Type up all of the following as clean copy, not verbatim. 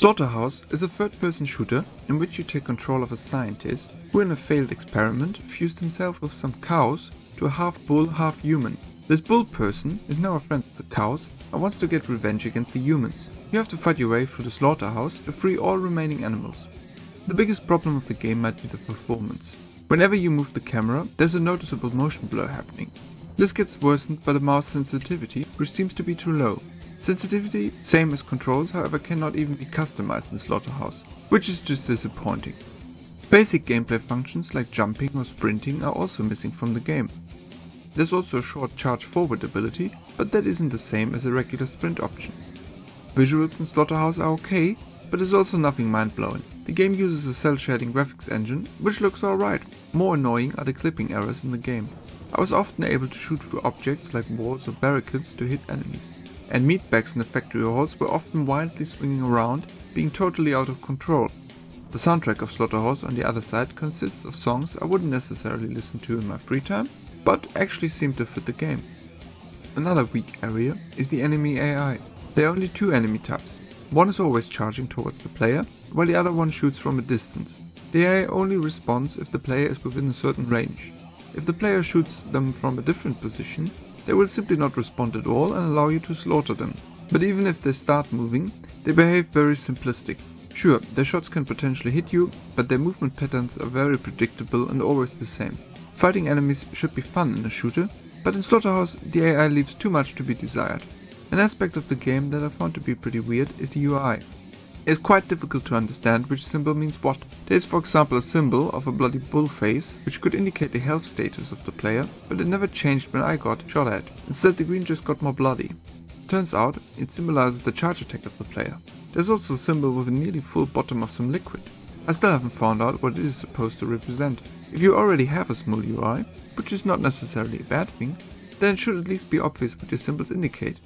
Slaughterhouse is a third-person shooter in which you take control of a scientist who in a failed experiment fused himself with some cows to a half-bull, half-human. This bull person is now a friend of the cows and wants to get revenge against the humans. You have to fight your way through the slaughterhouse to free all remaining animals. The biggest problem of the game might be the performance. Whenever you move the camera, there's a noticeable motion blur happening. This gets worsened by the mouse sensitivity, which seems to be too low. Sensitivity, same as controls, however cannot even be customized in Slaughterhouse, which is just disappointing. Basic gameplay functions like jumping or sprinting are also missing from the game. There's also a short charge forward ability, but that isn't the same as a regular sprint option. Visuals in Slaughterhouse are okay, but there's also nothing mind-blowing. The game uses a cel-shading graphics engine, which looks alright. More annoying are the clipping errors in the game. I was often able to shoot through objects like walls or barricades to hit enemies. And meatbags in the factory halls were often wildly swinging around, being totally out of control. The soundtrack of Slaughterhouse on the other side consists of songs I wouldn't necessarily listen to in my free time, but actually seem to fit the game. Another weak area is the enemy AI. There are only two enemy types. One is always charging towards the player, while the other one shoots from a distance. The AI only responds if the player is within a certain range. If the player shoots them from a different position, they will simply not respond at all and allow you to slaughter them. But even if they start moving, they behave very simplistic. Sure, their shots can potentially hit you, but their movement patterns are very predictable and always the same. Fighting enemies should be fun in a shooter, but in Slaughterhouse the AI leaves too much to be desired. An aspect of the game that I found to be pretty weird is the UI. It's quite difficult to understand which symbol means what. There is for example a symbol of a bloody bull face, which could indicate the health status of the player, but it never changed when I got shot at. Instead the green just got more bloody. Turns out it symbolizes the charge attack of the player. There's also a symbol with a nearly full bottom of some liquid. I still haven't found out what it is supposed to represent. If you already have a small UI, which is not necessarily a bad thing, then it should at least be obvious what your symbols indicate.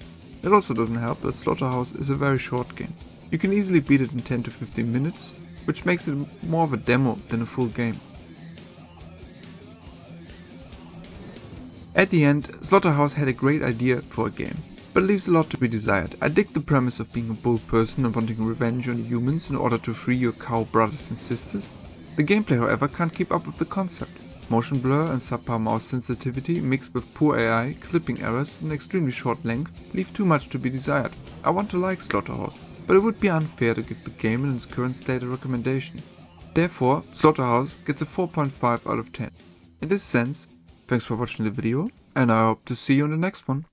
It also doesn't help that Slaughterhouse is a very short game. You can easily beat it in 10 to 15 minutes, which makes it more of a demo than a full game. At the end, Slaughterhouse had a great idea for a game, but it leaves a lot to be desired. I dig the premise of being a bold person and wanting revenge on the humans in order to free your cow brothers and sisters. The gameplay, however, can't keep up with the concept. Motion blur and subpar mouse sensitivity mixed with poor AI, clipping errors and extremely short length leave too much to be desired. I want to like Slaughterhouse, but it would be unfair to give the game in its current state a recommendation. Therefore, Slaughterhouse gets a 4.5 out of 10. In this sense, thanks for watching the video, and I hope to see you in the next one.